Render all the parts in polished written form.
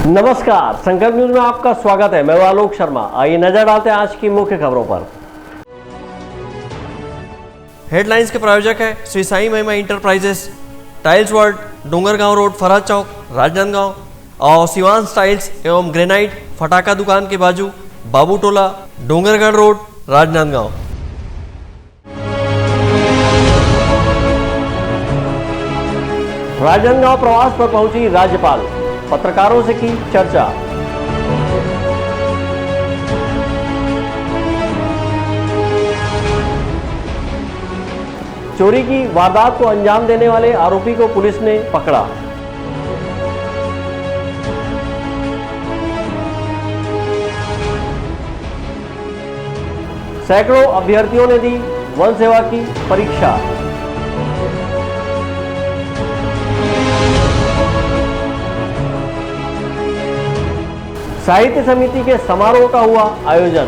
नमस्कार, संकल्प न्यूज में आपका स्वागत है। मैं आलोक शर्मा। आइए नजर डालते हैं आज की मुख्य खबरों पर। हेडलाइंस के प्रायोजक है Shri Sai Mahima enterprises, tiles world, Dongargaon road, Faraz Chowk, Rajnandgaon और शिवांश टाइल्स एवं ग्रेनाइट, फटाका दुकान के बाजू, बाबू टोला, डोंगरगढ़ रोड, राजनांदगांव। राजनांदगांव प्रवास पर पहुंची राज्यपाल, पत्रकारों से की चर्चा। चोरी की वारदात को अंजाम देने वाले आरोपी को पुलिस ने पकड़ा। सैकड़ों अभ्यर्थियों ने दी वन सेवा की परीक्षा। साहित्य समिति के समारोह का हुआ आयोजन।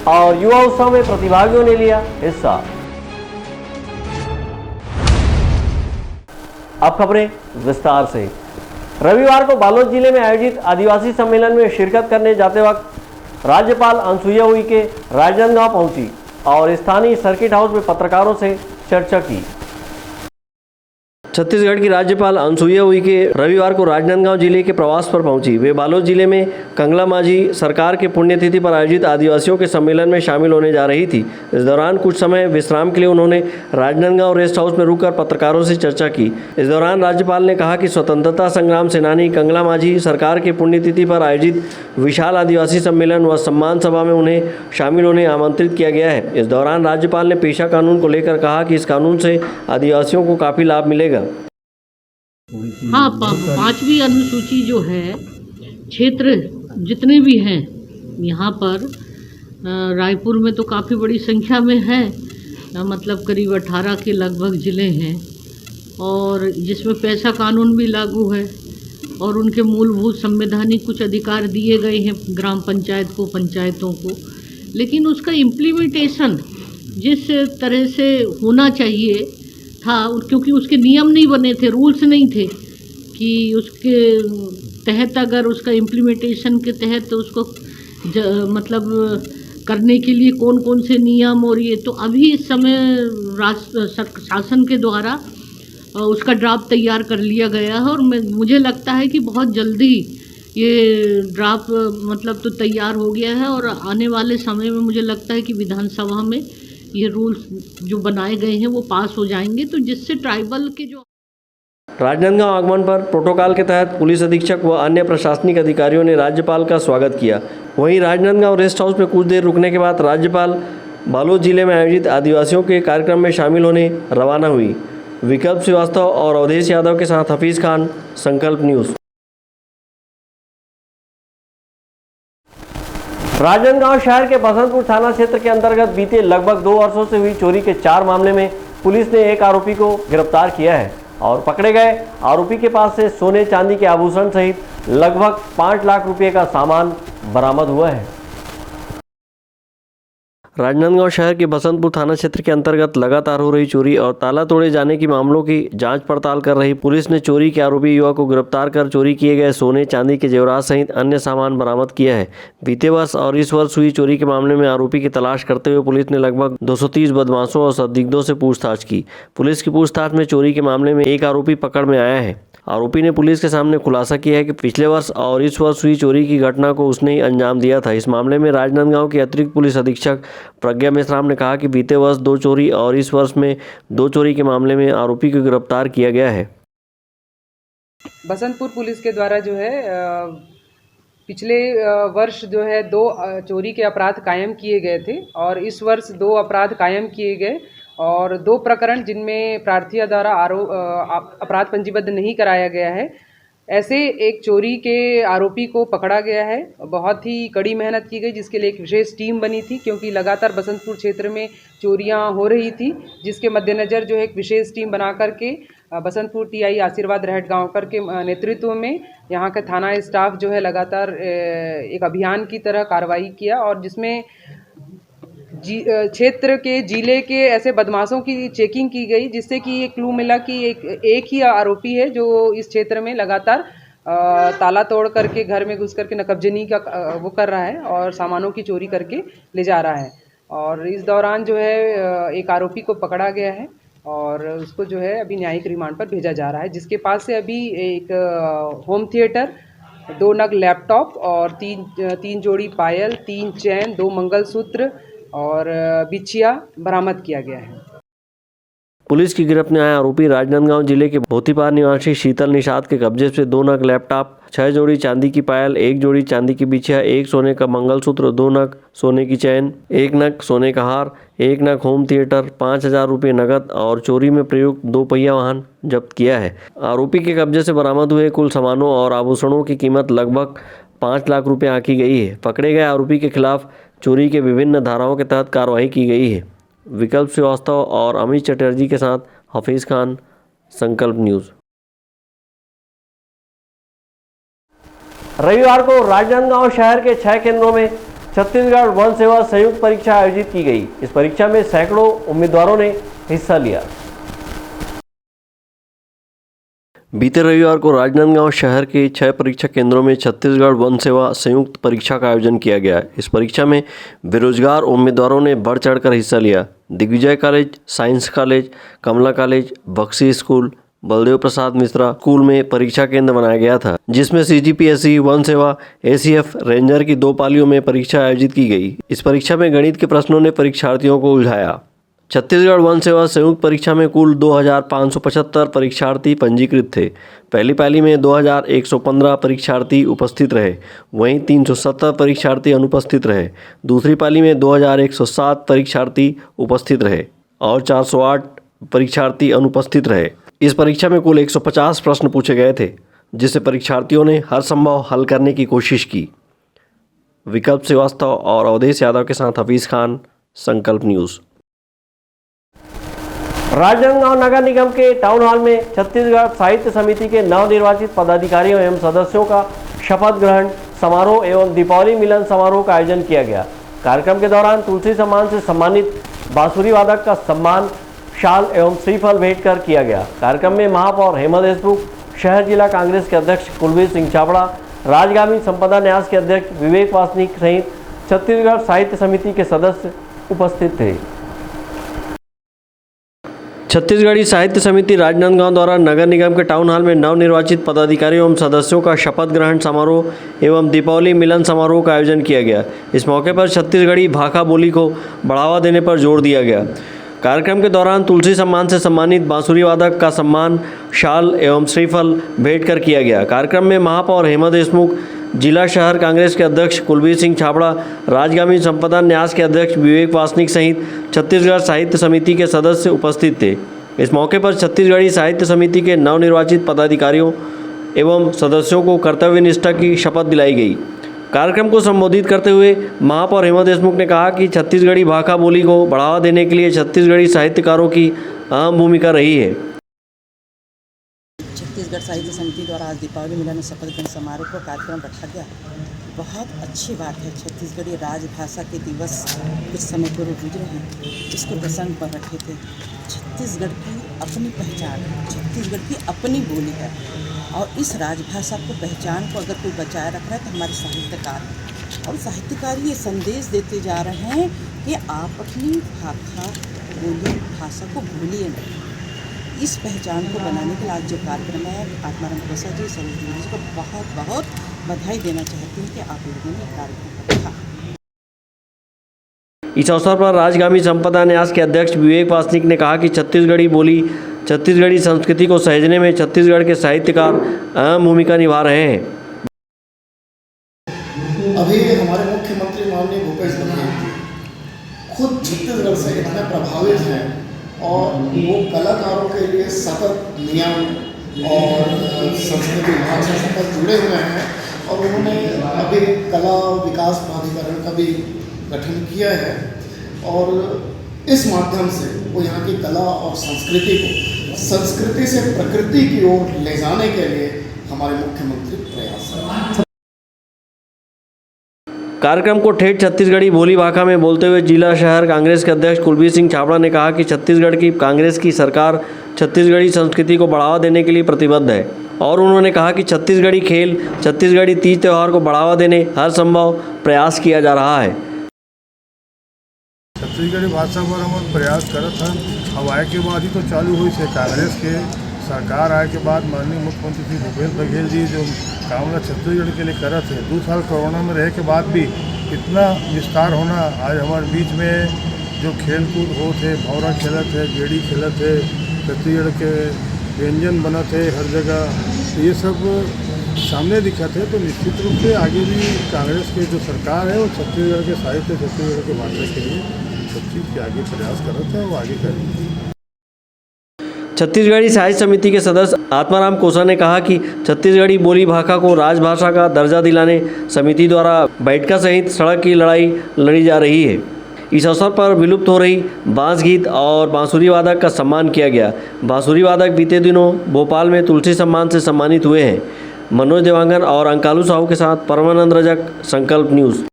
और युवा उत्सव में प्रतिभागियों ने लिया हिस्सा। अब खबरें विस्तार से। रविवार को बालोद जिले में आयोजित आदिवासी सम्मेलन में शिरकत करने जाते वक्त राज्यपाल अनसुईया उइके राजनांदगांव पहुंची और स्थानीय सर्किट हाउस में पत्रकारों से चर्चा की। छत्तीसगढ़ की राज्यपाल अनसुईया उइके रविवार को राजनांदगांव जिले के प्रवास पर पहुंची। वे बालोद जिले में कंगला माझी सरकार के पुण्यतिथि पर आयोजित आदिवासियों के सम्मेलन में शामिल होने जा रही थी। इस दौरान कुछ समय विश्राम के लिए उन्होंने राजनांदगांव रेस्ट हाउस में रुककर पत्रकारों से चर्चा की। इस दौरान राज्यपाल ने कहा कि स्वतंत्रता संग्राम सेनानी कंगला माझी सरकार के पुण्यतिथि पर आयोजित विशाल आदिवासी सम्मेलन व सम्मान सभा में उन्हें शामिल होने आमंत्रित किया गया है। इस दौरान राज्यपाल ने पेशा कानून को लेकर कहा कि इस कानून से आदिवासियों को काफी लाभ मिलेगा। हाँ, पांचवी अनुसूची जो है, क्षेत्र जितने भी हैं यहाँ पर रायपुर में तो काफ़ी बड़ी संख्या में है, मतलब करीब 18 के लगभग ज़िले हैं और जिसमें पैसा कानून भी लागू है और उनके मूलभूत संवैधानिक कुछ अधिकार दिए गए हैं ग्राम पंचायत को, पंचायतों को। लेकिन उसका इम्प्लीमेंटेशन जिस तरह से होना चाहिए था, क्योंकि उसके नियम नहीं बने थे, रूल्स नहीं थे कि उसके तहत अगर उसका इम्प्लीमेंटेशन के तहत उसको मतलब करने के लिए कौन कौन से नियम, और ये तो अभी इस समय शासन के द्वारा उसका ड्राफ्ट तैयार कर लिया गया है और मुझे लगता है कि बहुत जल्दी ये ड्राफ्ट मतलब तो तैयार हो गया है और आने वाले समय में मुझे लगता है कि विधानसभा में ये रूल्स जो बनाए गए हैं वो पास हो जाएंगे, तो जिससे ट्राइबल के जो राजनांदगांव आगमन पर प्रोटोकॉल के तहत पुलिस अधीक्षक व अन्य प्रशासनिक अधिकारियों ने राज्यपाल का स्वागत किया। वहीं राजनांदगांव रेस्ट हाउस में कुछ देर रुकने के बाद राज्यपाल बालोद जिले में आयोजित आदिवासियों के कार्यक्रम में शामिल होने रवाना हुई। विकल्प श्रीवास्तव और अवधेश यादव के साथ हफीज खान, संकल्प न्यूज। राजनांदगांव शहर के बसंतपुर थाना क्षेत्र के अंतर्गत बीते लगभग 2 वर्षों से हुई चोरी के 4 मामले में पुलिस ने एक आरोपी को गिरफ्तार किया है और पकड़े गए आरोपी के पास से सोने चांदी के आभूषण सहित लगभग 5 लाख रुपए का सामान बरामद हुआ है। राजनांदगांव शहर के बसंतपुर थाना क्षेत्र के अंतर्गत लगातार हो रही चोरी और ताला तोड़े जाने की मामलों की जांच पड़ताल कर रही पुलिस ने चोरी के आरोपी युवक को गिरफ्तार कर चोरी किए गए सोने चांदी के जेवरात सहित अन्य सामान बरामद किया है। बीते वर्ष और इस वर्ष हुई चोरी के मामले में आरोपी की तलाश करते हुए पुलिस ने लगभग 230 बदमाशों और संदिग्धों से पूछताछ की। पुलिस की पूछताछ में चोरी के मामले में एक आरोपी पकड़ में आया है। आरोपी ने पुलिस के सामने खुलासा किया है कि पिछले वर्ष और इस वर्ष हुई चोरी की घटना को उसने ही अंजाम दिया था। इस मामले में राजनांदगांव के अतिरिक्त पुलिस अधीक्षक प्रज्ञा मेश्राम ने कहा कि बीते वर्ष 2 चोरी और इस वर्ष में 2 चोरी के मामले में आरोपी को गिरफ्तार किया गया है। बसंतपुर पुलिस के द्वारा जो है पिछले वर्ष जो है 2 चोरी के अपराध कायम किए गए थे और इस वर्ष 2 अपराध कायम किए गए और 2 प्रकरण जिनमें प्रार्थियों द्वारा अपराध पंजीबद्ध नहीं कराया गया है, ऐसे एक चोरी के आरोपी को पकड़ा गया है। बहुत ही कड़ी मेहनत की गई जिसके लिए एक विशेष टीम बनी थी, क्योंकि लगातार बसंतपुर क्षेत्र में चोरियां हो रही थी, जिसके मद्देनज़र जो है एक विशेष टीम बना करके बसंतपुर टीआई आशीर्वाद रहट गांवकर के नेतृत्व में यहाँ का थाना स्टाफ जो है लगातार एक अभियान की तरह कार्रवाई किया और जिसमें क्षेत्र के जिले के ऐसे बदमाशों की चेकिंग की गई, जिससे कि ये क्लू मिला कि एक ही आरोपी है जो इस क्षेत्र में लगातार ताला तोड़ करके घर में घुस करके नकबजनी का वो कर रहा है और सामानों की चोरी करके ले जा रहा है। और इस दौरान जो है एक आरोपी को पकड़ा गया है और उसको जो है अभी न्यायिक रिमांड पर भेजा जा रहा है, जिसके पास से अभी एक होम थिएटर, 2 नग लैपटॉप और तीन जोड़ी पायल, 3 चैन, 2 मंगलसूत्र और बिछिया बरामद किया गया है। पुलिस की गिरफ्त में आए आरोपी राजनांदगांव जिले के भोतीपार निवासी शीतल निषाद के कब्जे से 2 नग लैपटॉप, 6 जोड़ी चांदी की पायल, 1 जोड़ी चांदी की बिछिया, 1 सोने का मंगलसूत्र, 2 नग सोने की चैन, 1 नग सोने का हार, 1 नग होम थिएटर, 5,000 रुपये नकद और चोरी में प्रयुक्त 2 पहिया वाहन जब्त किया है। आरोपी के कब्जे से बरामद हुए कुल सामानों और आभूषणों की कीमत लगभग 5 लाख रुपये आंकी गई है। पकड़े गए आरोपी के खिलाफ चोरी के विभिन्न धाराओं के तहत कार्रवाई की गई है। विकल्प श्रीवास्तव और अमित चटर्जी के साथ हफीज खान, संकल्प न्यूज। रविवार को राजनांदगांव शहर के 6 केंद्रों में छत्तीसगढ़ वन सेवा संयुक्त परीक्षा आयोजित की गई। इस परीक्षा में सैकड़ों उम्मीदवारों ने हिस्सा लिया। बीते रविवार को राजनांदगांव शहर के 6 परीक्षा केंद्रों में छत्तीसगढ़ वन सेवा संयुक्त परीक्षा का आयोजन किया गया। इस परीक्षा में बेरोजगार उम्मीदवारों ने बढ़ चढ़कर हिस्सा लिया। दिग्विजय कॉलेज, साइंस कॉलेज, कमला कॉलेज, बक्सी स्कूल, बलदेव प्रसाद मिश्रा स्कूल में परीक्षा केंद्र बनाया गया था, जिसमें CGPSC, वन सेवा, ACF, रेंजर की 2 पालियों में परीक्षा आयोजित की गई। इस परीक्षा में गणित के प्रश्नों ने परीक्षार्थियों को उलझाया। छत्तीसगढ़ वन सेवा संयुक्त परीक्षा में कुल 2,575 परीक्षार्थी पंजीकृत थे। पहली पाली में 2,115 परीक्षार्थी उपस्थित रहे, वहीं 370 परीक्षार्थी अनुपस्थित रहे। दूसरी पाली में 2,107 परीक्षार्थी उपस्थित रहे और 408 परीक्षार्थी अनुपस्थित रहे। इस परीक्षा में कुल 150 प्रश्न पूछे गए थे, जिसे परीक्षार्थियों ने हर संभव हल करने की कोशिश की। विकल्प श्रीवास्तव और अवधेश यादव के साथ हफीज खान, संकल्प न्यूज। राजनांदगांव नगर निगम के टाउन हॉल में छत्तीसगढ़ साहित्य समिति के नवनिर्वाचित पदाधिकारियों एवं सदस्यों का शपथ ग्रहण समारोह एवं दीपावली मिलन समारोह का आयोजन किया गया। कार्यक्रम के दौरान तुलसी सम्मान से सम्मानित बांसुरी वादक का सम्मान शाल एवं श्रीफल भेंट कर किया गया। कार्यक्रम में महापौर हेमा देशमुख, शहर जिला कांग्रेस के अध्यक्ष कुलवीर सिंह छाबड़ा, राजगामी संपदा न्यास के अध्यक्ष विवेक वासनिक सहित छत्तीसगढ़ साहित्य समिति के सदस्य उपस्थित थे। छत्तीसगढ़ी साहित्य समिति राजनांदगांव द्वारा नगर निगम के टाउन हॉल में नवनिर्वाचित पदाधिकारियों एवं सदस्यों का शपथ ग्रहण समारोह एवं दीपावली मिलन समारोह का आयोजन किया गया। इस मौके पर छत्तीसगढ़ी भाषा बोली को बढ़ावा देने पर जोर दिया गया। कार्यक्रम के दौरान तुलसी सम्मान से सम्मानित बांसुरी वादक का सम्मान शाल एवं श्रीफल भेंट कर किया गया। कार्यक्रम में महापौर हेमा देशमुख, जिला शहर कांग्रेस के अध्यक्ष कुलवीर सिंह छाबड़ा, राजगामी संपदा न्यास के अध्यक्ष विवेक वासनिक सहित छत्तीसगढ़ साहित्य समिति के सदस्य उपस्थित थे। इस मौके पर छत्तीसगढ़ी साहित्य समिति के नवनिर्वाचित पदाधिकारियों एवं सदस्यों को कर्तव्य निष्ठा की शपथ दिलाई गई। कार्यक्रम को संबोधित करते हुए महापौर हेमा देशमुख ने कहा कि छत्तीसगढ़ी भाषा बोली को बढ़ावा देने के लिए छत्तीसगढ़ी साहित्यकारों की अहम भूमिका रही है। छत्तीसगढ़ साहित्य समिति द्वारा आज दीपावली मिलन और शपथ ग्रहण समारोह को कार्यक्रम रखा गया। बहुत अच्छी बात है। छत्तीसगढ़ी राजभाषा के दिवस कुछ समय पूर्व गुजरे हैं, इसको प्रसंग पर रखे थे। छत्तीसगढ़ की अपनी पहचान, छत्तीसगढ़ की अपनी बोली है और इस राजभाषा को पहचान को अगर कोई बचाए रख रहा है तो हमारे साहित्यकार हैं। और साहित्यकार ये संदेश देते जा रहे हैं कि आप अपनी भाषा बोली भाषा को भूलिए नहीं। इस पहचान को बनाने के लिए आज जो कार्यक्रम है, आत्माराम प्रसाद जी, सरोज जी को बहुत बहुत बधाई देना चाहती हूँ कि आप लोगों ने कार्यक्रम रखा। इस अवसर पर राजगामी संपदा न्यास के अध्यक्ष विवेक वासनिक ने कहा कि छत्तीसगढ़ी बोली, छत्तीसगढ़ी संस्कृति को सहेजने में छत्तीसगढ़ के साहित्यकार अहम भूमिका निभा रहे हैं। अभी हमारे मुख्यमंत्री माननीय भूपेश बघेल खुद छत्तीसगढ़ से इतने प्रभावित हैं और वो कलाकारों के लिए सतत नियम और संस्कृति विभाग से सतत जुड़े हुए हैं और उन्होंने अभी कला विकास प्राधिकरण का भी गठन किया है और इस माध्यम से वो यहाँ की कला और संस्कृति को संस्कृति से प्रकृति की ओर ले जाने के लिए हमारे मुख्यमंत्री प्रयास हैं। कार्यक्रम को ठेठ छत्तीसगढ़ी बोली भाषा में बोलते हुए जिला शहर कांग्रेस के अध्यक्ष कुलबीर सिंह छाबड़ा ने कहा कि छत्तीसगढ़ की कांग्रेस की सरकार छत्तीसगढ़ी संस्कृति को बढ़ावा देने के लिए प्रतिबद्ध है और उन्होंने कहा कि छत्तीसगढ़ी खेल, छत्तीसगढ़ी तीज त्यौहार को बढ़ावा देने हर संभव प्रयास किया जा रहा है। छत्तीसगढ़ी भाषा पर हम प्रयास करत हन। अब आए के बाद ही तो चालू हुई से कांग्रेस के सरकार आए के बाद माननीय मुख्यमंत्री श्री भूपेश बघेल जी जो काम छत्तीसगढ़ के लिए करत है, 2 साल कोरोना में रहे के बाद भी इतना विस्तार होना। आज हमारे बीच में जो खेल कूद हो थे, भौरा खेलत है, गेड़ी खेलत है, छत्तीसगढ़ के व्यंजन बनत है हर जगह, तो ये सब सामने दिखत है। तो निश्चित रूप से आगे भी कांग्रेस के जो सरकार है वो छत्तीसगढ़ के साहित्य, छत्तीसगढ़ के भाषा के लिए सब चीज़ के आगे प्रयास करत है, वो आगे करेंगे। छत्तीसगढ़ी साहित्य समिति के सदस्य आत्माराम कोसा ने कहा कि छत्तीसगढ़ी बोली भाषा को राजभाषा का दर्जा दिलाने समिति द्वारा बैठका सहित सड़क की लड़ाई लड़ी जा रही है। इस अवसर पर विलुप्त हो रही बांस गीत और बांसुरी वादक का सम्मान किया गया। बांसुरी वादक बीते दिनों भोपाल में तुलसी सम्मान से सम्मानित हुए हैं। मनोज देवांगन और अंकालू साहू के साथ परमानंद रजक, संकल्प न्यूज़।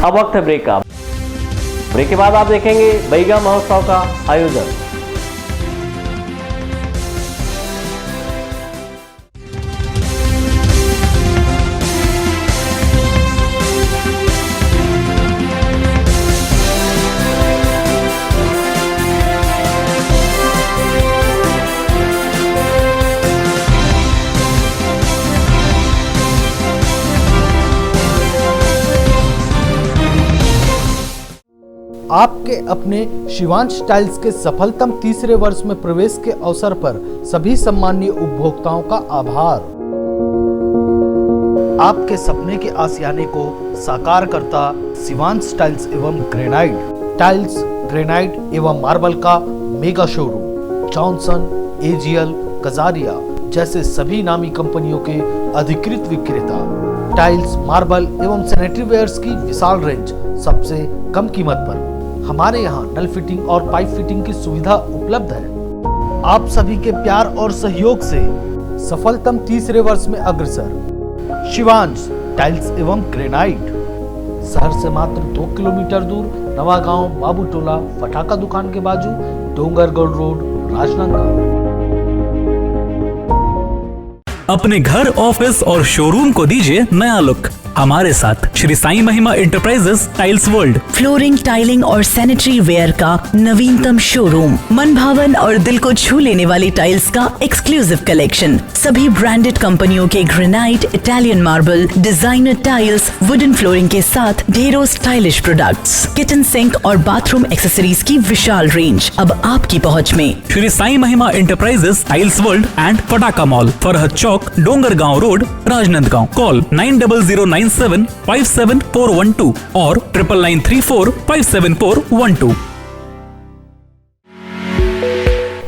अब वक्त है ब्रेक का। ब्रेक के बाद आप देखेंगे बैगा महोत्सव का आयोजन। आपके अपने शिवांश टाइल्स के सफलतम तीसरे वर्ष में प्रवेश के अवसर पर सभी सम्मानीय उपभोक्ताओं का आभार। आपके सपने के आशियाने को साकार करता शिवांश टाइल्स एवं ग्रेनाइट टाइल्स, ग्रेनाइट एवं मार्बल का mega showroom Johnson, AGL, Kajaria जैसे सभी नामी कंपनियों के अधिकृत विक्रेता। टाइल्स, मार्बल एवं सैनिटरी वेयर्स की विशाल रेंज सबसे कम कीमत पर। हमारे यहाँ नल फिटिंग और पाइप फिटिंग की सुविधा उपलब्ध है। आप सभी के प्यार और सहयोग से सफलतम तीसरे वर्ष में अग्रसर शिवांश टाइल्स एवं ग्रेनाइट, शहर से मात्र 2 किलोमीटर दूर, नवागांव बाबू टोला फटाका दुकान के बाजू, डोंगरगढ़ रोड, राजनांदगांव। अपने घर, ऑफिस और शोरूम को दीजिए नया लुक हमारे साथ Shri Sai Mahima enterprises tiles world. Flooring, tiling और सैनिटरी वेयर का नवीनतम शोरूम, मन भावन और दिल को छू लेने वाली टाइल्स का एक्सक्लूसिव कलेक्शन, सभी ब्रांडेड कंपनियों के granite, Italian marble, designer tiles, wooden flooring के साथ ढेरों स्टाइलिश प्रोडक्ट्स, किचन सिंक और बाथरूम एक्सेसरीज की विशाल रेंज अब आपकी पहुंच में। Shri Sai Mahima enterprises tiles world and पटाका mall, Farhad Chowk, Dongargaon road, Rajnandgaon. Call 9009757412 और 9994574412।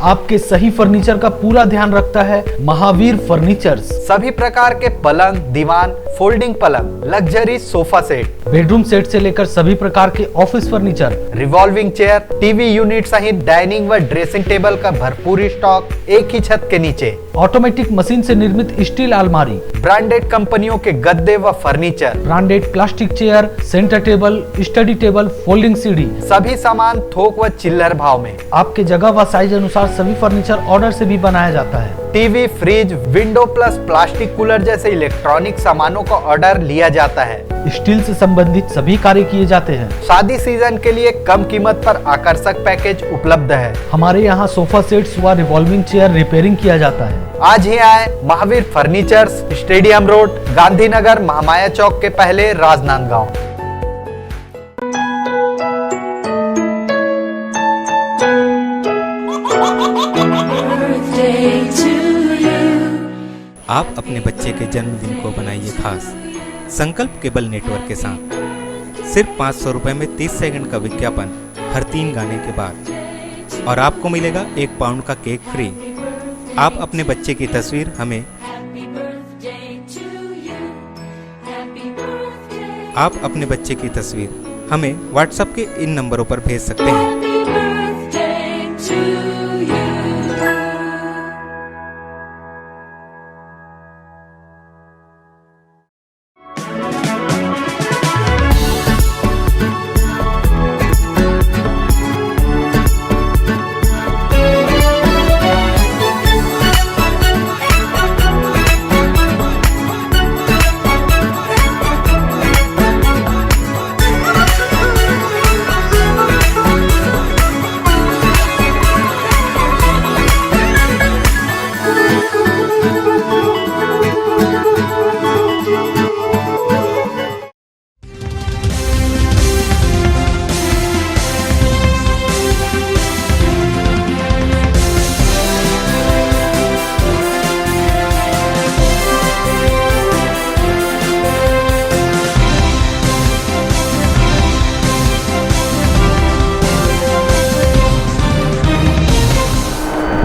आपके सही फर्नीचर का पूरा ध्यान रखता है महावीर फर्नीचर्स। सभी प्रकार के पलंग, दीवान, फोल्डिंग पलंग, luxury sofa set, bedroom set से लेकर सभी प्रकार के office furniture, revolving chair, TV unit सहित डाइनिंग व ड्रेसिंग टेबल का भरपूर स्टॉक एक ही छत के नीचे। ऑटोमेटिक मशीन से निर्मित स्टील अलमारी, ब्रांडेड कंपनियों के गद्दे व furniture, branded plastic chair, centre table, study table, folding सीढ़ी, सभी सामान थोक व चिल्लर भाव में। आपके जगह व साइज अनुसार सभी फर्नीचर ऑर्डर से भी बनाया जाता है। TV, fridge, window plus plastic cooler जैसे इलेक्ट्रॉनिक सामानों का ऑर्डर लिया जाता है। स्टील से संबंधित सभी कार्य किए जाते हैं। शादी सीजन के लिए कम कीमत पर आकर्षक पैकेज उपलब्ध है। हमारे यहाँ सोफा सेट्स व रिवॉल्विंग चेयर रिपेयरिंग किया जाता है। आज ही आए Mahaveer furnitures, stadium road, Gandhinagar, Mahamaya Chowk के पहले, राजनांदगांव। आप अपने बच्चे के जन्मदिन को बनाइए खास संकल्प केबल नेटवर्क के साथ। सिर्फ 500 रुपए में 30 सेकंड का विज्ञापन हर 3 गाने के बाद, और आपको मिलेगा 1 पाउंड का केक फ्री। आप अपने बच्चे की तस्वीर हमें व्हाट्सएप के इन नंबरों पर भेज सकते हैं।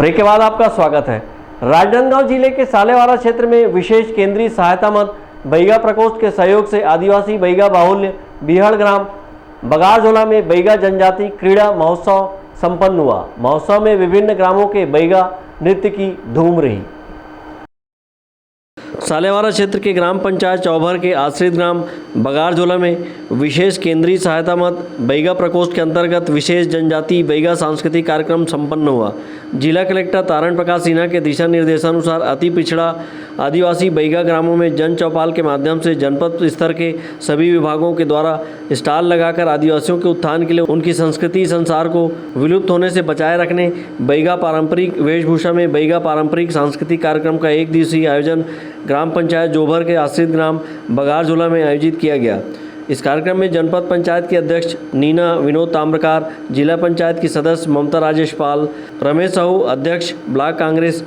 ब्रेक के बाद आपका स्वागत है। राजनांदगांव जिले के सालेवाड़ा क्षेत्र में विशेष केंद्रीय सहायता मद बैगा प्रकोष्ठ के सहयोग से आदिवासी बैगा बाहुल्य बिहड़ ग्राम बगारझोला में बैगा जनजाति क्रीड़ा महोत्सव संपन्न हुआ। महोत्सव में विभिन्न ग्रामों के बैगा नृत्य की धूम रही। सालेवाड़ा क्षेत्र के ग्राम पंचायत चौभर के आश्रित ग्राम बगारझोला में विशेष केंद्रीय सहायता मद बैगा प्रकोष्ठ के अंतर्गत विशेष जनजाति बैगा सांस्कृतिक कार्यक्रम संपन्न हुआ। जिला कलेक्टर तारण प्रकाश सिन्हा के दिशा निर्देशानुसार अति पिछड़ा आदिवासी बैगा ग्रामों में जन चौपाल के माध्यम से जनपद स्तर के सभी विभागों के द्वारा स्टॉल लगाकर आदिवासियों के उत्थान के लिए उनकी संस्कृति संसार को विलुप्त होने से बचाए रखने बैगा पारंपरिक वेशभूषा में बैगा पारंपरिक सांस्कृतिक कार्यक्रम का एक दिवसीय आयोजन ग्राम पंचायत जोभर के आश्रित ग्राम बगारझोला में आयोजित किया गया। इस कार्यक्रम में जनपद पंचायत की अध्यक्ष नीना विनोद ताम्रकार, जिला पंचायत की सदस्य ममता राजेश पाल, रमेश साहू अध्यक्ष ब्लॉक कांग्रेस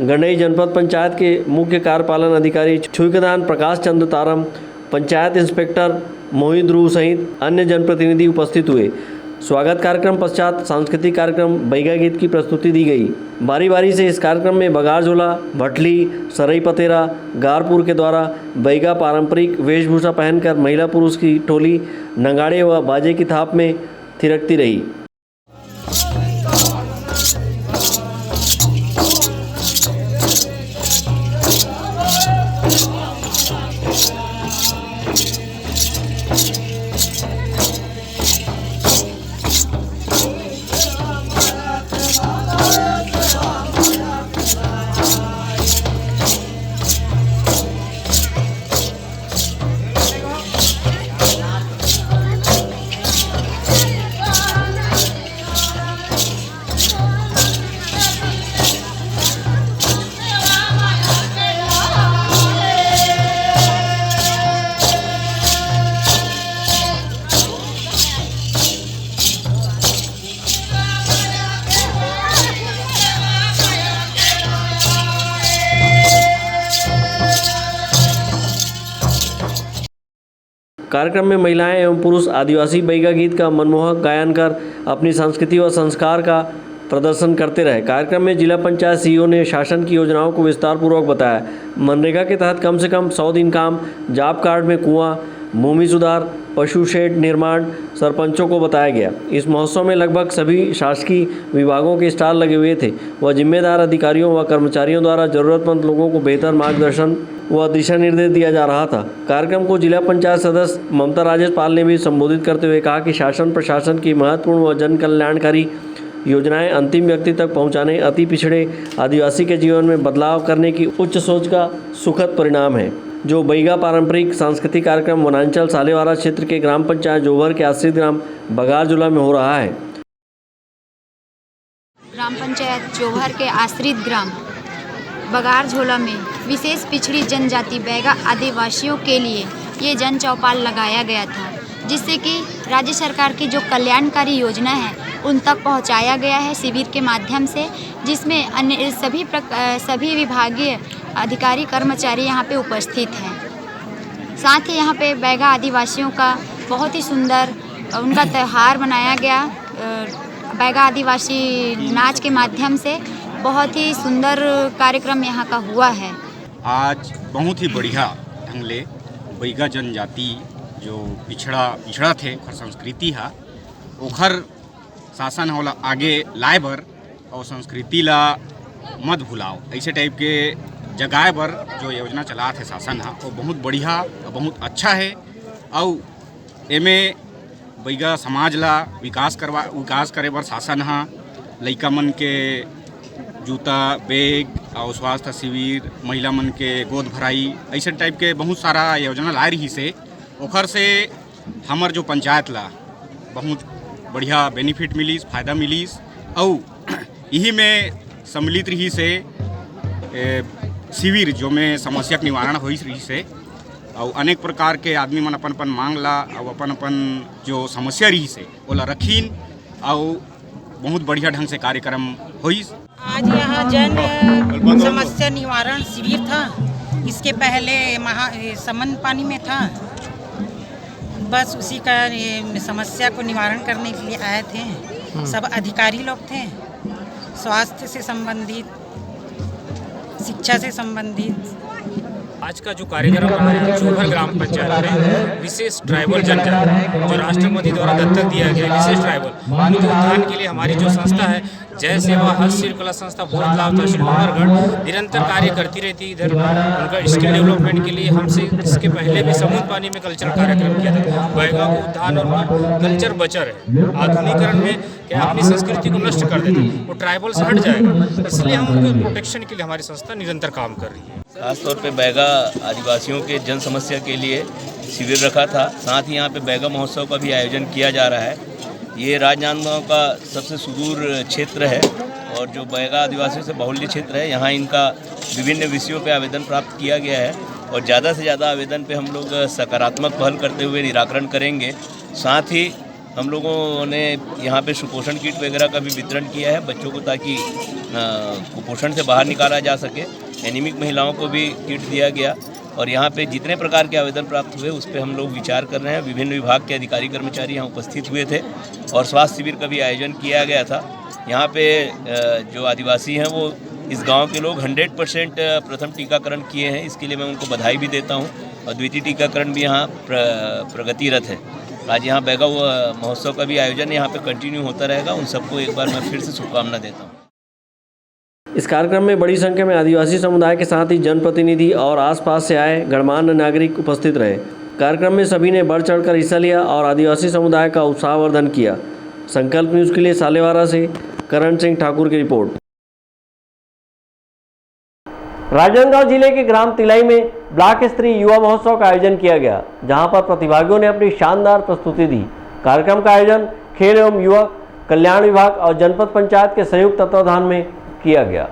गंडई, जनपद पंचायत के मुख्य कार्यपालन अधिकारी छुईकदान प्रकाश चंद्र तारम, पंचायत इंस्पेक्टर मोहित ध्रुव सहित अन्य जनप्रतिनिधि उपस्थित हुए। स्वागत कार्यक्रम पश्चात सांस्कृतिक कार्यक्रम बैगा गीत की प्रस्तुति दी गई। बारी बारी से इस कार्यक्रम में बगारझोला, भटली, सरई पतेरा, गारपुर के द्वारा बैगा पारंपरिक वेशभूषा पहनकर महिला पुरुष की टोली नगाड़े व बाजे की थाप में थिरकती रही। कार्यक्रम में महिलाएं एवं पुरुष आदिवासी बैगा गीत का मनमोहक गायन कर अपनी संस्कृति व संस्कार का प्रदर्शन करते रहे। कार्यक्रम में जिला पंचायत सीईओ ने शासन की योजनाओं को विस्तार पूर्वक बताया। मनरेगा के तहत कम से कम 100 दिन काम, जॉब कार्ड में कुआं, भूमि सुधार, पशु शेड निर्माण सरपंचों को बताया गया। इस महोत्सव में लगभग सभी शासकीय विभागों के स्टॉल लगे हुए थे व जिम्मेदार अधिकारियों व कर्मचारियों द्वारा जरूरतमंद लोगों को बेहतर मार्गदर्शन व दिशा निर्देश दिया जा रहा था। कार्यक्रम को जिला पंचायत सदस्य ममता राजेश पाल ने भी संबोधित करते हुए कहा कि शासन प्रशासन की महत्वपूर्ण व जन कल्याणकारी योजनाएं अंतिम व्यक्ति तक पहुंचाने, अति पिछड़े आदिवासी के जीवन में बदलाव करने की उच्च सोच का सुखद परिणाम है, जो बैगा पारंपरिक सांस्कृतिक कार्यक्रम वनांचल सालेवाड़ा क्षेत्र के ग्राम पंचायत जोभर के आश्रित ग्राम बगारझोला में हो रहा है। ग्राम पंचायत जोभर के आश्रित ग्राम बगारझोला में विशेष पिछड़ी जनजाति बैगा आदिवासियों के लिए ये जन चौपाल लगाया गया था, जिससे कि राज्य सरकार की जो कल्याणकारी योजना है उन तक पहुंचाया गया है शिविर के माध्यम से, जिसमें अन्य सभी विभागीय अधिकारी कर्मचारी यहाँ पे उपस्थित हैं। साथ ही यहाँ पे बैगा आदिवासियों का बहुत ही सुंदर उनका त्यौहार मनाया गया। बैगा आदिवासी नाच के माध्यम से बहुत ही सुंदर कार्यक्रम यहाँ का हुआ है। आज बहुत ही बढ़िया ढंग ले बैगा जनजाति जो पिछड़ा थे ओखर संस्कृति है ओखर शासन होला आगे लाए बर और संस्कृति ला मत भुलाओ ऐसे टाइप के जगाए बर जो योजना चला थे शासन है वो बहुत बढ़िया और बहुत अच्छा है। और एमे बैगा समाज ला विकास करे बर शासन है लइका मन के जूता बैग और स्वास्थ्य शिविर, महिला मन के गोद भराई ऐसे टाइप के बहुत सारा योजना ला रही से ओखर से हमर जो पंचायत ला बहुत बढ़िया बेनिफिट मिलीस, फायदा मिलीस और यही में सम्मिलित रही से शिविर जो में समस्या के निवारण हो रही से और अनेक प्रकार के आदमी मन अपन अपन मांग ला और अपन अपन जो समस्या रही से ओला रखीन और बहुत बढ़िया ढंग से कार्यक्रम हुई। आज यहाँ जन समस्या निवारण शिविर था। इसके पहले समन पानी में था, बस उसी का समस्या को निवारण करने के लिए आए थे। सब अधिकारी लोग थे, स्वास्थ्य से संबंधित, शिक्षा से संबंधित। आज का जो कार्यक्रम रहा है चोभर ग्राम पंचायत में विशेष ट्राइबल जनजाति जो राष्ट्रपति द्वारा दत्तक दिया गया विशेष ट्राइबल उनके उत्थान के लिए हमारी जो संस्था है जय सेवा हस्तशिल्प कला संस्था भोरत लाभ तहसील डोंगरगढ़ निरंतर कार्य करती रहती है। इधर उनका स्किल डेवलपमेंट के लिए हमसे इसके पहले भी समुद्र पानी में कल्चरल कार्यक्रम किया था। बैगा को उद्यान और कल्चर बचा रहे, आधुनिकरण में क्या अपनी संस्कृति को नष्ट कर देते वो ट्राइबल से हट जाएगा, इसलिए हम उनके प्रोटेक्शन के लिए हमारी संस्था निरंतर काम कर रही है। खासतौर पे बैगा आदिवासियों के जन समस्या के लिए शिविर रखा था। साथ ही यहाँ पे बैगा महोत्सव का भी आयोजन किया जा रहा है। ये राजनांदगांव का सबसे सुदूर क्षेत्र है और जो बैगा आदिवासियों से बहुल्य क्षेत्र है, यहाँ इनका विभिन्न विषयों पे आवेदन प्राप्त किया गया है और ज़्यादा से ज़्यादा आवेदन पे हम लोग सकारात्मक पहल करते हुए निराकरण करेंगे। साथ ही हम लोगों ने यहाँ पे सुपोषण किट वगैरह का भी वितरण किया है बच्चों को, ताकि कुपोषण से बाहर निकाला जा सके। एनीमिक महिलाओं को भी किट दिया गया और यहाँ पे जितने प्रकार के आवेदन प्राप्त हुए उस पर हम लोग विचार कर रहे हैं। विभिन्न विभाग के अधिकारी कर्मचारी यहाँ उपस्थित हुए थे और स्वास्थ्य शिविर का भी आयोजन किया गया था। यहाँ पे जो आदिवासी हैं वो इस गांव के लोग 100% प्रथम टीकाकरण किए हैं, इसके लिए मैं उनको बधाई भी देता हूँ और द्वितीय टीकाकरण भी यहाँ प्रगतिरत है। आज यहाँ बैगा महोत्सव का भी आयोजन यहाँ पे कंटिन्यू होता रहेगा। उन सबको एक बार मैं फिर से शुभकामना देता हूँ। इस कार्यक्रम में बड़ी संख्या में आदिवासी समुदाय के साथ ही जनप्रतिनिधि और आसपास से आए गणमान्य नागरिक उपस्थित रहे। कार्यक्रम में सभी ने बढ़ चढ़कर हिस्सा लिया और आदिवासी समुदाय का उत्साहवर्धन किया। संकल्प न्यूज़ के लिए सालेवारा से करण सिंह ठाकुर की रिपोर्ट। राजनांदगांव जिले के ग्राम तिलाई में ब्लॉक स्तरीय युवा महोत्सव का आयोजन किया गया, जहां पर प्रतिभागियों ने अपनी शानदार प्रस्तुति दी। कार्यक्रम का आयोजन खेल एवं युवक कल्याण विभाग और जनपद पंचायत के संयुक्त तत्वाधान में किया गया।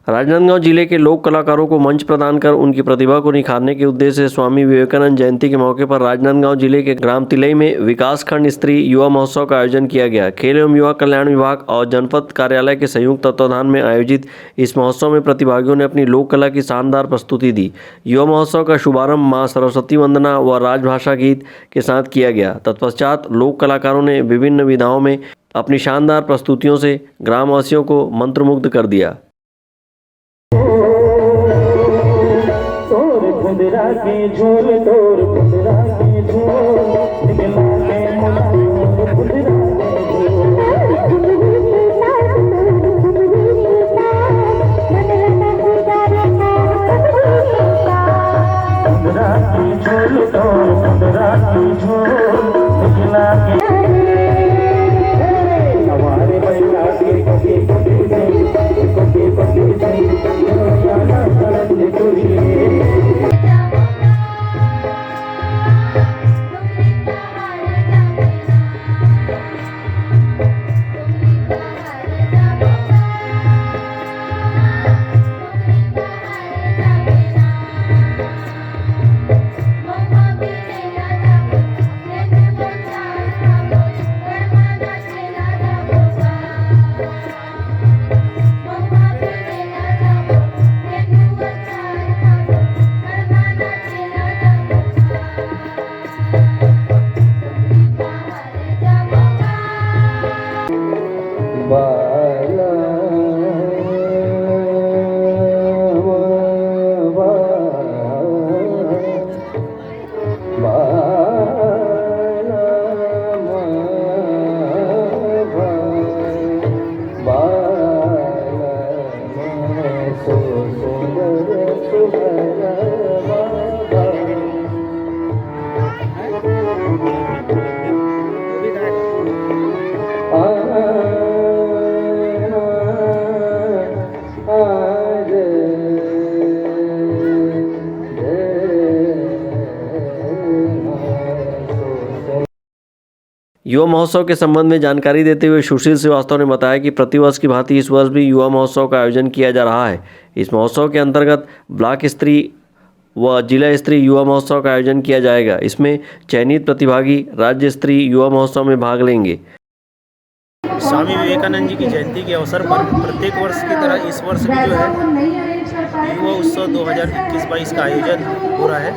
राजनांदगांव जिले के लोक कलाकारों को मंच प्रदान कर उनकी प्रतिभा को निखारने के उद्देश्य से स्वामी विवेकानंद जयंती के मौके पर राजनांदगांव जिले के ग्राम तिलई में विकासखंड स्तरीय युवा महोत्सव का आयोजन किया गया। खेल एवं युवा कल्याण विभाग और जनपद कार्यालय के संयुक्त तत्वाधान में आयोजित इस महोत्सव में प्रतिभागियों ने अपनी लोक कला की शानदार प्रस्तुति दी। युवा महोत्सव का शुभारंभ मां सरस्वती वंदना व राजभाषा गीत के साथ किया गया। तत्पश्चात लोक कलाकारों ने विभिन्न विधाओं में अपनी शानदार प्रस्तुतियों से ग्रामवासियों को मंत्रमुग्ध कर दिया। युवा महोत्सव के संबंध में जानकारी देते हुए सुशील श्रीवास्तव ने बताया कि प्रतिवर्ष की भांति इस वर्ष भी युवा महोत्सव का आयोजन किया जा रहा है। इस महोत्सव के अंतर्गत ब्लॉक स्तरीय व जिला स्तरीय युवा महोत्सव का आयोजन किया जाएगा। इसमें चयनित प्रतिभागी राज्य स्तरीय युवा महोत्सव में भाग लेंगे। स्वामी विवेकानंद जी की जयंती के अवसर पर प्रत्येक वर्ष की तरह इस वर्ष भी जो है युवा महोत्सव 2021-22 का आयोजन हो रहा है।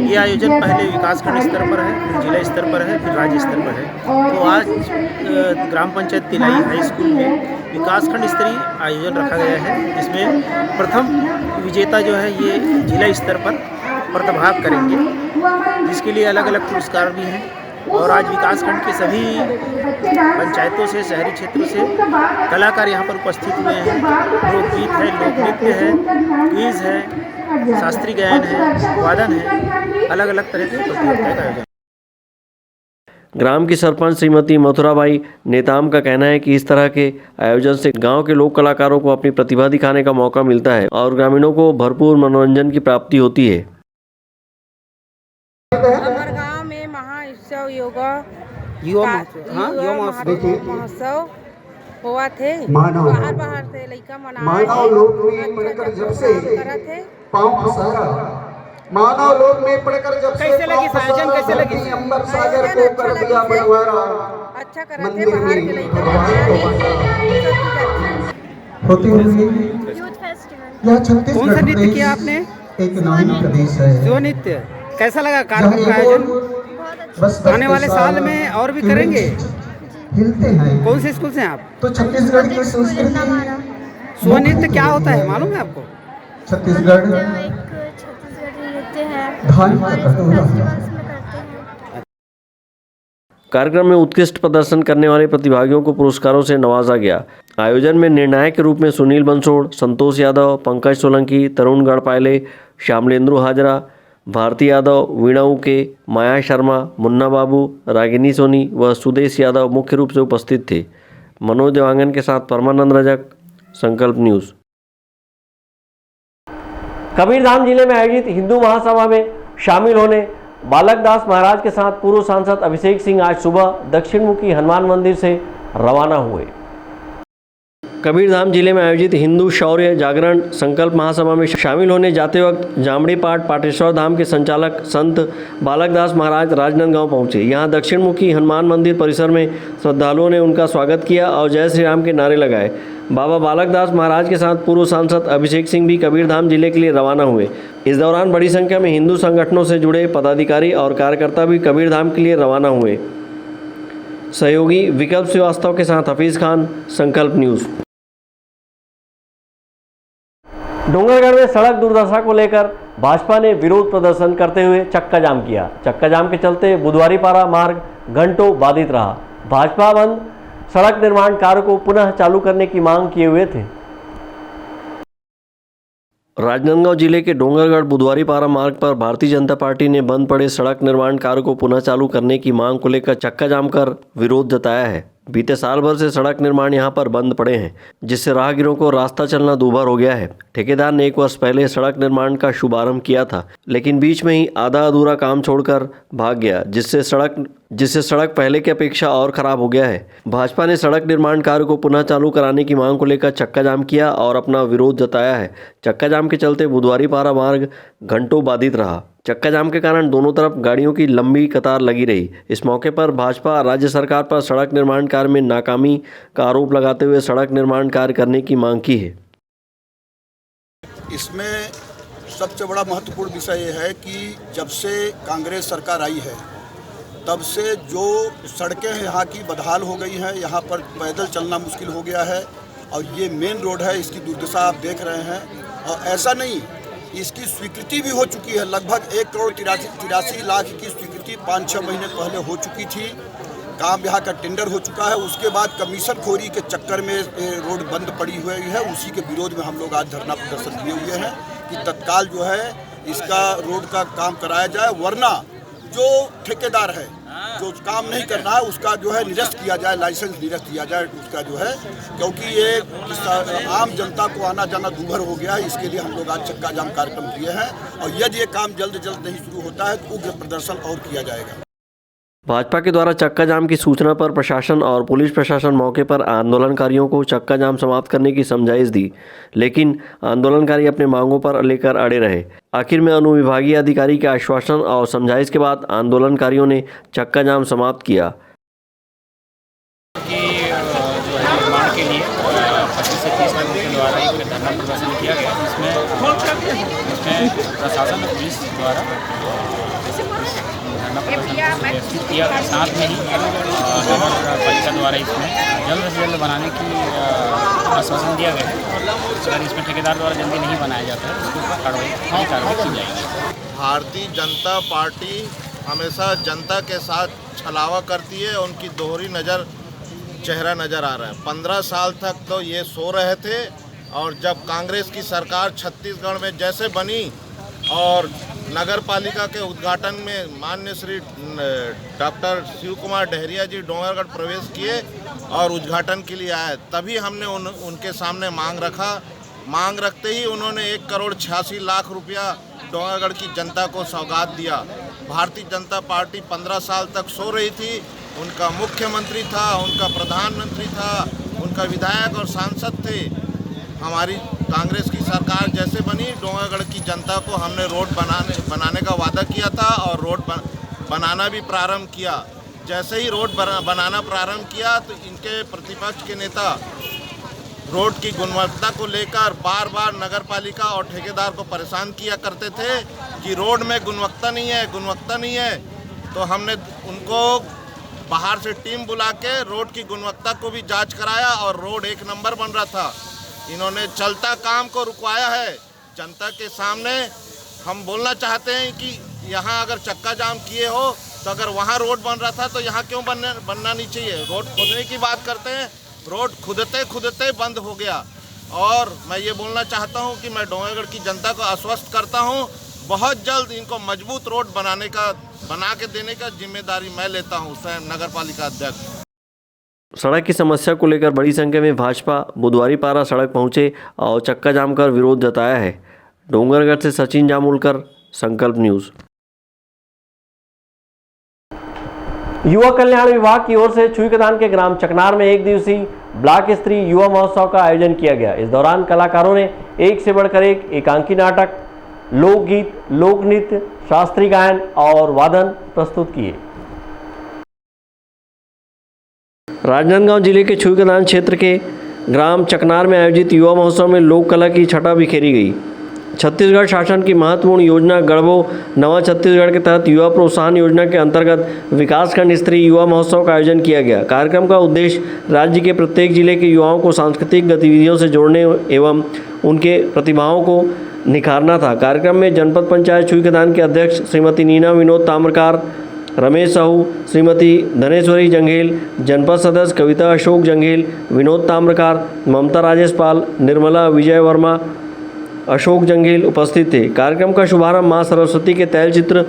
ये आयोजन पहले विकासखंड स्तर पर है, फिर जिला स्तर पर है, फिर राज्य स्तर पर है। तो आज ग्राम पंचायत तिलाई हाई स्कूल में विकासखंड स्तरीय आयोजन रखा गया है, जिसमें प्रथम विजेता जो है ये जिला स्तर पर प्रतिभाग करेंगे, जिसके लिए अलग अलग पुरस्कार भी हैं। और आज विकासखंड के सभी पंचायतों से, शहरी क्षेत्रों से कलाकार यहाँ पर उपस्थित हुए हैं। लोकगीत है, लोक नृत्य है, क्विज है, शास्त्रीय गायन है, वादन है, अलग अलग तरह के प्रतियोगिता का आयोजन। ग्राम की सरपंच श्रीमती मथुराबाई नेताम का कहना है कि इस तरह के आयोजन से गांव के लोक कलाकारों को अपनी प्रतिभा दिखाने का मौका मिलता है और ग्रामीणों को भरपूर मनोरंजन की प्राप्ति होती है। हमारे गांव में महाउत्सव युवा महोत्सव हुआ थे। बाहर बाहर से लड़का मानव लोक में पढ़कर जब से पाँव पसारा, मानव लोक में पढ़कर जब से कैसे लगी अंबर सागर को कर दिया बनवारा। अच्छा करा थे, बाहर के लड़का होती हुई यह छत्तीसगढ़ कौन सा नृत्य किया आपने? एक नामी प्रदेश है। जो नृत्य कैसा लगा कार्यक्रम का आयोजन? आने वाले साल में और भी करेंगे? हिलते हैं। कौन से स्कूल से हैं आप? तो छत्तीसगढ़ की संस्कृति स्व नृत्य क्या होता है मालूम है आपको? छत्तीसगढ़ धान का कटोरा। कार्यक्रम में उत्कृष्ट प्रदर्शन करने वाले प्रतिभागियों को पुरस्कारों से नवाजा गया। आयोजन में निर्णायक के रूप में सुनील बंसोड़, संतोष यादव, पंकज सोलंकी, तरुण गढ़पाले, श्यामलेंद्र हाजरा, भारती यादव, वीणा उके, माया शर्मा, मुन्ना बाबू, रागिनी सोनी व सुदेश यादव मुख्य रूप से उपस्थित थे। मनोज देवांगन के साथ परमानंद रजक, संकल्प न्यूज़। कबीरधाम जिले में आयोजित हिंदू महासभा में शामिल होने बालक दास महाराज के साथ पूर्व सांसद अभिषेक सिंह आज सुबह दक्षिण मुखी हनुमान मंदिर से रवाना हुए। कबीरधाम जिले में आयोजित हिंदू शौर्य जागरण संकल्प महासभा में शामिल होने जाते वक्त जामड़ी पाट पाटेश्वर धाम के संचालक संत बालक दास महाराज राजनांदगांव पहुंचे। यहां दक्षिण मुखी हनुमान मंदिर परिसर में श्रद्धालुओं ने उनका स्वागत किया और जय श्री राम के नारे लगाए। बाबा बालक दास महाराज के साथ पूर्व सांसद अभिषेक सिंह भी कबीरधाम जिले के लिए रवाना हुए। इस दौरान बड़ी संख्या में हिंदू संगठनों से जुड़े पदाधिकारी और कार्यकर्ता भी कबीरधाम के लिए रवाना हुए। सहयोगी विकल्प श्रीवास्तव के साथ हफीज खान, संकल्प न्यूज़। डोंगरगढ़ में सड़क दुर्दशा को लेकर भाजपा ने विरोध प्रदर्शन करते हुए चक्का जाम किया। चक्का जाम के चलते बुधवारीपारा मार्ग घंटों बाधित रहा। भाजपा बंद सड़क निर्माण कार्य को पुनः चालू करने की मांग किए हुए थे। राजनांदगांव जिले के डोंगरगढ़ बुधवारीपारा मार्ग पर भारतीय जनता पार्टी ने बंद पड़े सड़क निर्माण कार्य को पुनः चालू करने की मांग को लेकर चक्का जाम कर विरोध जताया है। बीते साल भर से सड़क निर्माण यहां पर बंद पड़े हैं, जिससे राहगीरों को रास्ता चलना दूभर हो गया है। ठेकेदार ने 1 वर्ष पहले सड़क निर्माण का शुभारंभ किया था, लेकिन बीच में ही आधा अधूरा काम छोड़कर भाग गया, जिससे सड़क पहले की अपेक्षा और खराब हो गया है। भाजपा ने सड़क निर्माण कार्य को पुनः चालू कराने की मांग को लेकर चक्का जाम किया और अपना विरोध जताया है। चक्का जाम के चलते बुधवारीपारा मार्ग घंटों बाधित रहा। चक्का जाम के कारण दोनों तरफ गाड़ियों की लंबी कतार लगी रही। इस मौके पर भाजपा राज्य सरकार पर सड़क निर्माण कार्य में नाकामी का आरोप लगाते हुए सड़क निर्माण कार्य करने की मांग की है। इसमें सबसे बड़ा महत्वपूर्ण विषय ये है कि जब से कांग्रेस सरकार आई है तब से जो सड़कें यहाँ की बदहाल हो गई हैं, यहाँ पर पैदल चलना मुश्किल हो गया है और ये मेन रोड है, इसकी दुर्दशा आप देख रहे हैं। और ऐसा नहीं, इसकी स्वीकृति भी हो चुकी है। लगभग 1,83 लाख की स्वीकृति 5-6 महीने पहले हो चुकी थी। काम यहाँ का टेंडर हो चुका है। उसके बाद कमीशन खोरी के चक्कर में रोड बंद पड़ी हुई है। उसी के विरोध में हम लोग आज धरना प्रदर्शन किए हुए हैं कि तत्काल जो है इसका रोड का काम कराया जाए, वरना जो ठेकेदार है जो काम नहीं करना है उसका जो है निरस्त किया जाए, लाइसेंस निरस्त किया जाए उसका जो है, क्योंकि ये आम जनता को आना जाना दूभर हो गया है। इसके लिए हम लोग आज चक्का जाम कार्यक्रम किए हैं और यदि ये काम जल्द नहीं शुरू होता है तो उग्र प्रदर्शन और किया जाएगा। भाजपा के द्वारा चक्का जाम की सूचना पर प्रशासन और पुलिस प्रशासन मौके पर आंदोलनकारियों को चक्का जाम समाप्त करने की समझाइश दी, लेकिन आंदोलनकारी अपने मांगों पर लेकर अड़े रहे। आखिर में अनुविभागीय अधिकारी के आश्वासन और समझाइश के बाद आंदोलनकारियों ने चक्का जाम समाप्त किया। निर्माण के लिए 25 से 30 लोगों के द्वारा एक धरना प्रदर्शन किया गया, जिसमें उसमें प्रशासन और पुलिस द्वारा धरना प्रदर्शन व्यवस्थित किया गया। साथ में ही नगर पालिका द्वारा इसमें जल्द से जल्द बनाने की आश्वासन दिया गया है। अगर इसमें ठेकेदार द्वारा जल्दी नहीं बनाया जाता है उसके ऊपर कार्रवाई की जाएगी। भारतीय जनता पार्टी हमेशा जनता के साथ छलावा करती है, उनकी दोहरी चेहरा नज़र आ रहा है। 15 साल तक तो ये सो रहे थे और जब कांग्रेस की सरकार छत्तीसगढ़ में जैसे बनी और नगर पालिका के उद्घाटन में माननीय श्री डॉक्टर शिव कुमार डहरिया जी डोंगरगढ़ प्रवेश किए और उद्घाटन के लिए आए, तभी हमने उनके सामने मांग रखा। मांग रखते ही उन्होंने 1,86,00,000 रुपया डोंगरगढ़ की जनता को सौगात दिया। भारतीय जनता पार्टी 15 साल तक सो रही थी। उनका मुख्यमंत्री था, उनका प्रधानमंत्री था, उनका विधायक और सांसद थे। हमारी कांग्रेस की सरकार जैसे बनी, डोंगरगढ़ की जनता को हमने रोड बनाने का वादा किया था और रोड बनाना भी प्रारंभ किया। जैसे ही रोड बनाना प्रारंभ किया तो इनके प्रतिपक्ष के नेता रोड की गुणवत्ता को लेकर बार बार नगर पालिका और ठेकेदार को परेशान किया करते थे कि रोड में गुणवत्ता नहीं है। तो हमने उनको बाहर से टीम बुला के रोड की गुणवत्ता को भी जांच कराया और रोड 1 नंबर बन रहा था। इन्होंने चलता काम को रुकवाया है। जनता के सामने हम बोलना चाहते हैं कि यहाँ अगर चक्का जाम किए हो तो अगर वहाँ रोड बन रहा था तो यहाँ क्यों बनना नहीं चाहिए। रोड खोदने की बात करते हैं, रोड खुदते बंद हो गया। और मैं ये बोलना चाहता हूँ कि मैं डोंगरगढ़ की जनता को आश्वस्त करता हूँ, बहुत जल्द इनको मजबूत रोड बना के देने का जिम्मेदारी मैं लेता हूँ स्वयं नगर पालिका अध्यक्ष। सड़क की समस्या को लेकर बड़ी संख्या में भाजपा बुधवारीपारा सड़क पहुंचे और चक्का जाम कर विरोध जताया है। डोंगरगढ़ से सचिन जामुलकर, संकल्प न्यूज़। युवा कल्याण विभाग की ओर से छुईकदान के ग्राम चकनार में 1 दिवसीय ब्लॉक स्तरीय युवा महोत्सव का आयोजन किया गया। इस दौरान कलाकारों ने एक से बढ़कर एक एकांकी नाटक, लोकगीत, लोक नृत्य, शास्त्रीय गायन और वादन प्रस्तुत किए। राजनांदगांव जिले के छुईकदान क्षेत्र के ग्राम चकनार में आयोजित युवा महोत्सव में लोक कला की छटा बिखेरी गई। छत्तीसगढ़ शासन की महत्वपूर्ण योजना गढ़बो नवा छत्तीसगढ़ के तहत युवा प्रोत्साहन योजना के अंतर्गत विकासखंड स्तरीय युवा महोत्सव का आयोजन किया गया। कार्यक्रम का उद्देश्य राज्य के प्रत्येक जिले के युवाओं को सांस्कृतिक गतिविधियों से जोड़ने एवं उनके प्रतिभाओं को निखारना था। कार्यक्रम में जनपद पंचायत छुईकदान के अध्यक्ष श्रीमती नीना विनोद ताम्रकार, रमेश साहू, श्रीमती धनेश्वरी जंघेल, जनपद सदस्य कविता अशोक जंघेल, विनोद ताम्रकार, ममता राजेश पाल, निर्मला विजय वर्मा, अशोक जंघेल उपस्थित थे। कार्यक्रम का शुभारंभ मां सरस्वती के तैलचित्र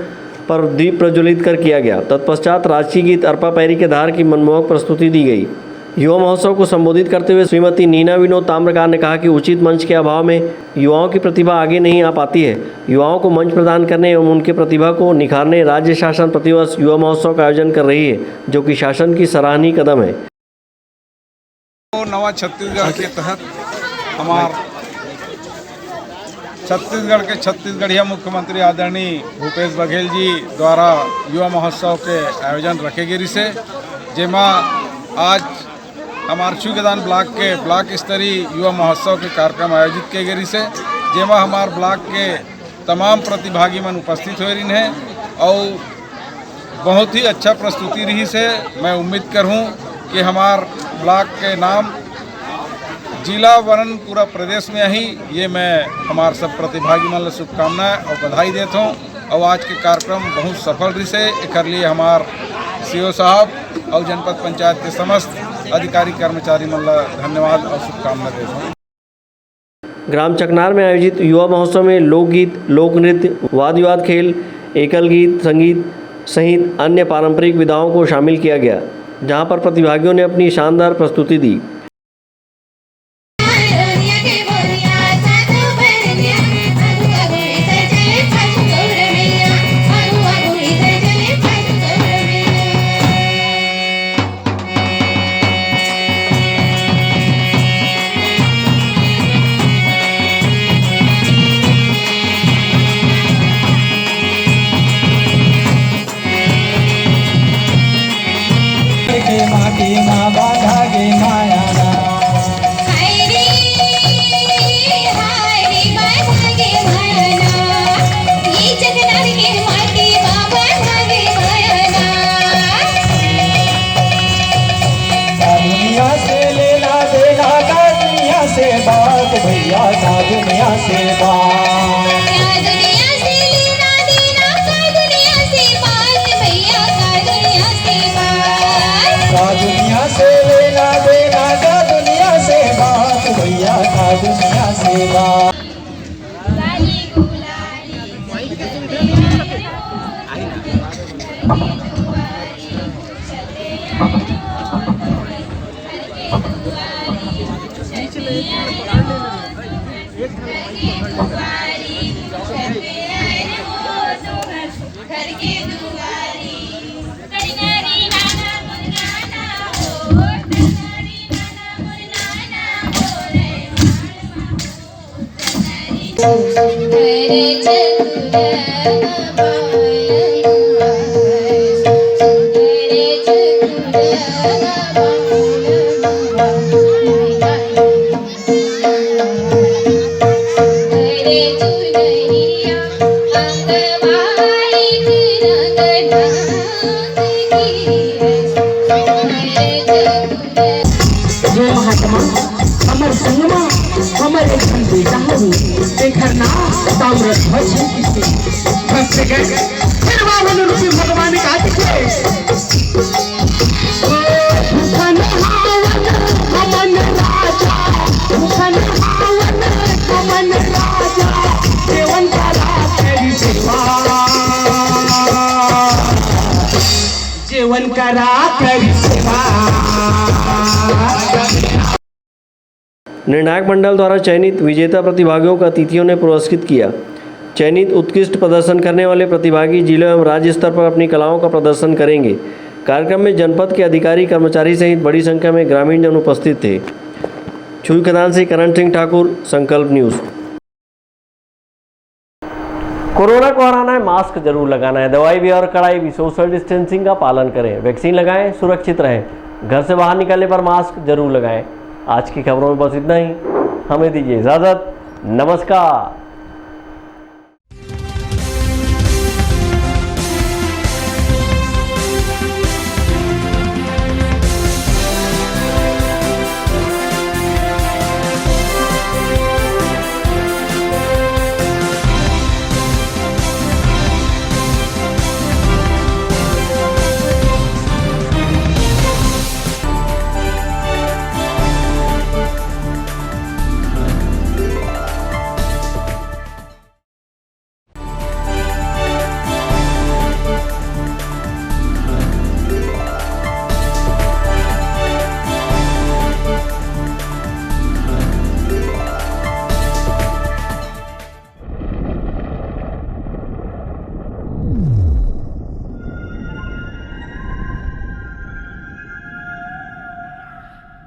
पर दीप प्रज्वलित कर किया गया। तत्पश्चात राष्ट्रीय गीत अर्पा पैरी के धार की मनमोहक प्रस्तुति दी गई। युवा महोत्सव को संबोधित करते हुए श्रीमती नीना विनोद ताम्रकार ने कहा कि उचित मंच के अभाव में युवाओं की प्रतिभा आगे नहीं आ पाती है। युवाओं को मंच प्रदान करने एवं उनके प्रतिभा को निखारने राज्य शासन प्रतिवर्ष युवा महोत्सव का आयोजन कर रही है, जो कि शासन की सराहनीय कदम है। नवा छत्तीसगढ़ के तहत हमारे छत्तीसगढ़ के छत्तीसगढ़िया मुख्यमंत्री आदरणीय भूपेश बघेल जी द्वारा युवा महोत्सव के आयोजन रखे गिरी से, जेमा आज हमारे छुईकदान ब्लॉक के ब्लॉक स्तरीय युवा महोत्सव के कार्यक्रम आयोजित किए गए से, जेमा हमारे ब्लॉक के तमाम प्रतिभागी मन उपस्थित हुए हैं और बहुत ही अच्छा प्रस्तुति रही से। मैं उम्मीद करूं कि हमारे ब्लॉक के नाम जिला वरन पूरा प्रदेश में ही, ये मैं हमारे सब प्रतिभागी मन को शुभकामनाएं और बधाई देता हूँ। और आज के कार्यक्रम बहुत सफल रही से, एक लिए हमारे सीओ साहब और जनपद पंचायत के समस्त अधिकारी कर्मचारी मन को धन्यवाद और शुभकामनाएं देता हूँ। ग्राम चकनार में आयोजित युवा महोत्सव में लोकगीत, लोक नृत्य, वाद विवाद खेल, एकल गीत, संगीत सहित अन्य पारंपरिक विधाओं को शामिल किया गया, जहां पर प्रतिभागियों ने अपनी शानदार प्रस्तुति दी। माटी माँ बाधा गे माया हमर संगमा हमर एक बेटा हूँ देखर ना ताम्र ध्वज फंस गए फिर वाहन रूपी भगवान का दिखे भूषण हावन हमन राजा भूषण हावन हमन राजा देवन करा तेरी सेवा जीवन करा तेरी सेवा। निर्णायक मंडल द्वारा चयनित विजेता प्रतिभागियों का अतिथियों ने पुरस्कृत किया। चयनित उत्कृष्ट प्रदर्शन करने वाले प्रतिभागी जिले एवं राज्य स्तर पर अपनी कलाओं का प्रदर्शन करेंगे। कार्यक्रम में जनपद के अधिकारी कर्मचारी सहित बड़ी संख्या में ग्रामीण जन उपस्थित थे। छुई खदान से करण सिंह ठाकुर, संकल्प न्यूज़। कोरोना को हराना है, मास्क जरूर लगाना है, दवाई भी और कड़ाई भी, सोशल डिस्टेंसिंग का पालन करें, वैक्सीन लगाएं, सुरक्षित रहें, घर से बाहर निकलने पर मास्क जरूर लगाएं। आज की खबरों में बस इतना ही। हमें दीजिए इजाज़त। नमस्कार।